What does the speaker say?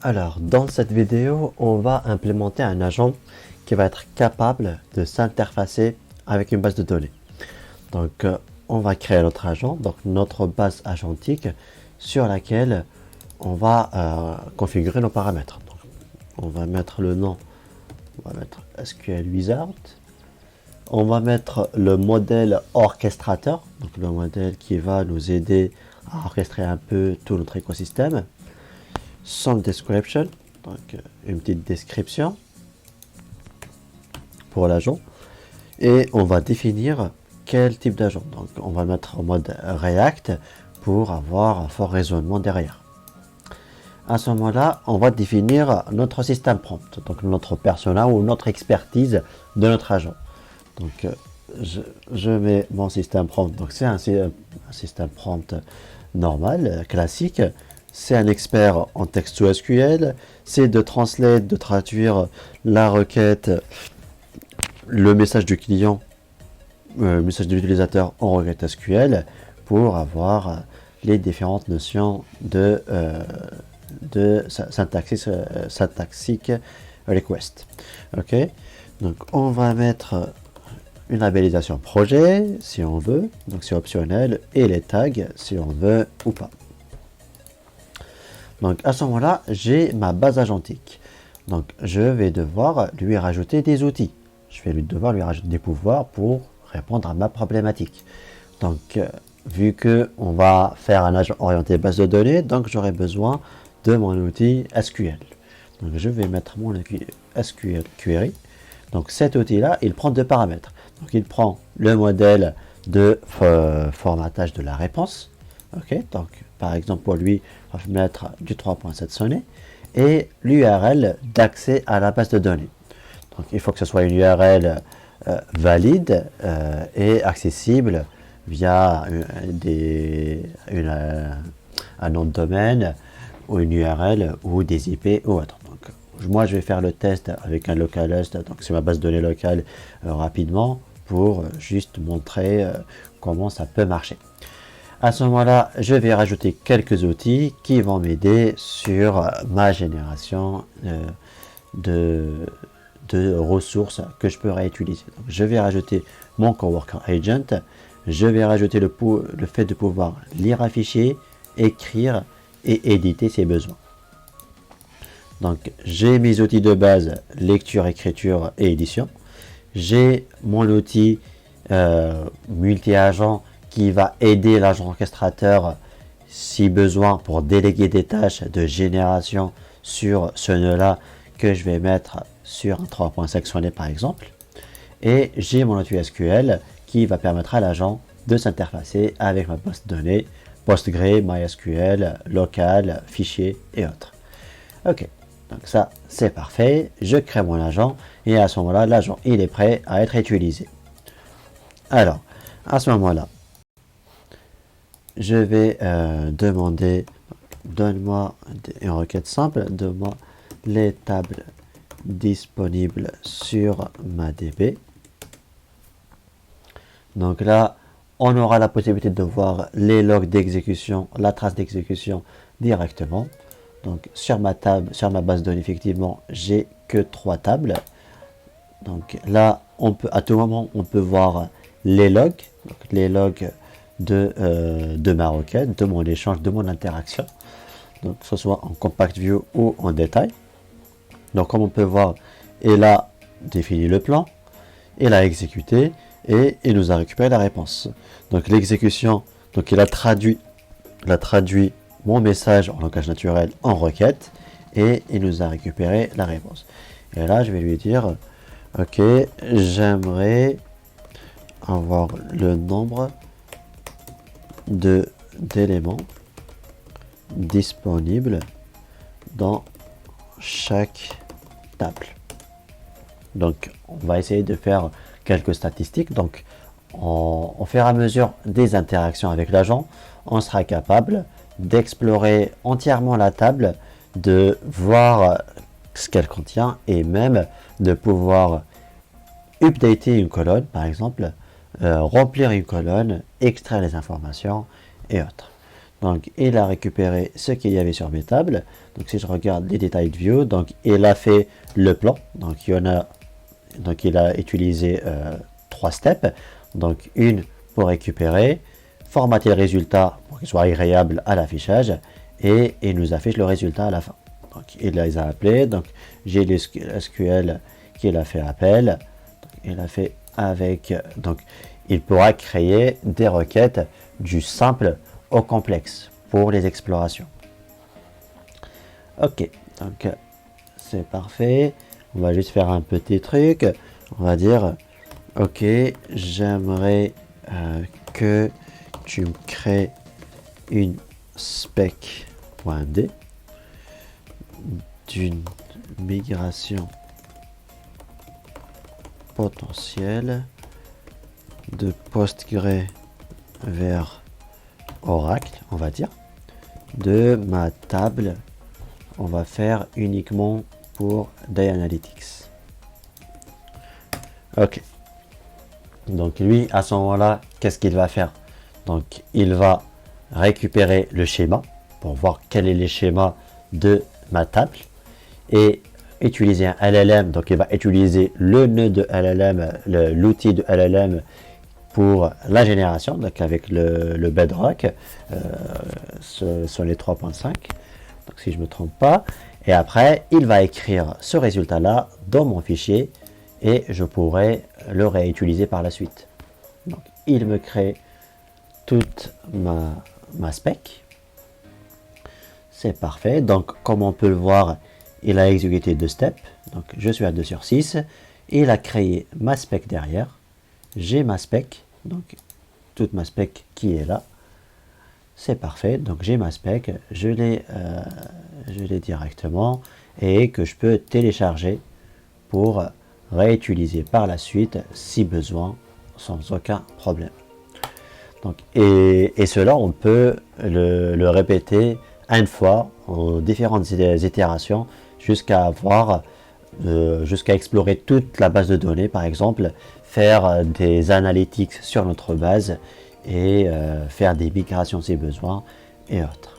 Alors, dans cette vidéo, on va implémenter un agent qui va être capable de s'interfacer avec une base de données. Donc, on va créer notre agent, donc notre base agentique sur laquelle on va configurer nos paramètres. Donc, on va mettre le nom, on va mettre SQL Wizard. On va mettre le modèle orchestrateur, donc le modèle qui va nous aider à orchestrer un peu tout notre écosystème. Some description, donc une petite description pour l'agent. Et on va définir quel type d'agent. Donc on va le mettre en mode React pour avoir un fort raisonnement derrière. À ce moment-là, on va définir notre système prompt, donc notre persona ou notre expertise de notre agent. Donc je mets mon système prompt, donc c'est un système prompt normal, classique. C'est un expert en texte sous SQL, c'est de translate, de traduire la requête, le message du client, le message de l'utilisateur en requête SQL pour avoir les différentes notions de syntaxique request. Ok, donc on va mettre une labellisation projet si on veut, donc c'est optionnel, et les tags si on veut ou pas. Donc à ce moment-là, j'ai ma base agentique. Donc je vais devoir lui rajouter des outils. Je vais devoir lui rajouter des pouvoirs pour répondre à ma problématique. Donc vu que on va faire un agent orienté base de données, donc j'aurai besoin de mon outil SQL. Donc je vais mettre mon SQL Query. Donc cet outil-là, il prend deux paramètres. Donc il prend le modèle de formatage de la réponse. Ok, donc par exemple pour lui, on va mettre du 3.7 sonné et l'URL d'accès à la base de données. Donc il faut que ce soit une URL valide et accessible via un nom de domaine ou une URL ou des IP ou autre. Donc moi je vais faire le test avec un localhost, donc c'est ma base de données locale rapidement pour juste montrer comment ça peut marcher. À ce moment-là, je vais rajouter quelques outils qui vont m'aider sur ma génération de ressources que je peux réutiliser. Donc, je vais rajouter mon Coworker Agent. Je vais rajouter le fait de pouvoir lire un fichier, écrire et éditer ses besoins. Donc, j'ai mes outils de base, lecture, écriture et édition. J'ai mon outil multi-agent qui va aider l'agent orchestrateur si besoin pour déléguer des tâches de génération sur ce nœud-là que je vais mettre sur un 3.5 sonné par exemple. Et j'ai mon outil SQL qui va permettre à l'agent de s'interfacer avec ma base de données, Postgre, MySQL, local, fichier et autres. Ok, donc ça c'est parfait. Je crée mon agent et à ce moment-là, l'agent il est prêt à être utilisé. Alors, à ce moment-là, je vais demander, donne-moi une requête simple, donne-moi les tables disponibles sur ma DB. Donc là, on aura la possibilité de voir les logs d'exécution, la trace d'exécution directement. Donc sur ma table, sur ma base de données, effectivement, j'ai que 3 tables. Donc là, on peut, à tout moment, on peut voir les logs, donc les logs de ma requête, de mon échange, de mon interaction. Donc que ce soit en compact view ou en détail. Donc comme on peut voir, il a défini le plan, il a exécuté et il nous a récupéré la réponse. Donc l'exécution, donc il a traduit mon message en langage naturel en requête et il nous a récupéré la réponse. Et là je vais lui dire ok, j'aimerais avoir le nombre d'éléments disponibles dans chaque table. Donc on va essayer de faire quelques statistiques. Donc au fur et à mesure des interactions avec l'agent, on sera capable d'explorer entièrement la table, de voir ce qu'elle contient et même de pouvoir updater une colonne par exemple, remplir une colonne, extraire les informations et autres. Donc, il a récupéré ce qu'il y avait sur mes tables. Donc, si je regarde les détails de view, donc il a fait le plan. Donc, il a utilisé 3 steps. Donc, une pour récupérer, formater le résultat pour qu'il soit agréable à l'affichage, et il nous affiche le résultat à la fin. Donc, il les a appelés. Donc, j'ai les SQL qu'il a fait appel. Donc, il a fait avec. Donc, il pourra créer des requêtes du simple au complexe pour les explorations. Ok, donc c'est parfait. On va juste faire un petit truc. On va dire, ok, j'aimerais que tu me crées une spec.d d'une migration potentielle de PostgreSQL vers Oracle, on va dire, de ma table. On va faire uniquement pour Dataanalytics. Ok. Donc lui, à ce moment-là, qu'est-ce qu'il va faire? Donc il va récupérer le schéma pour voir quel est le schéma de ma table et utiliser un LLM. Donc il va utiliser le nœud de LLM, l'outil de LLM pour la génération, donc avec le Bedrock sur les 3.5, donc si je ne me trompe pas. Et après, il va écrire ce résultat-là dans mon fichier et je pourrai le réutiliser par la suite. Donc, il me crée toute ma spec. C'est parfait. Donc, comme on peut le voir, il a exécuté 2 steps. Donc, je suis à 2 sur 6. Il a créé ma spec derrière. J'ai ma spec. Donc, toute ma spec qui est là. C'est parfait. Donc, j'ai ma spec. Je l'ai directement et que je peux télécharger pour réutiliser par la suite si besoin sans aucun problème. Donc, et cela, on peut le répéter une fois en différentes itérations jusqu'à jusqu'à explorer toute la base de données, par exemple, faire des analytics sur notre base et faire des migrations si besoin et autres.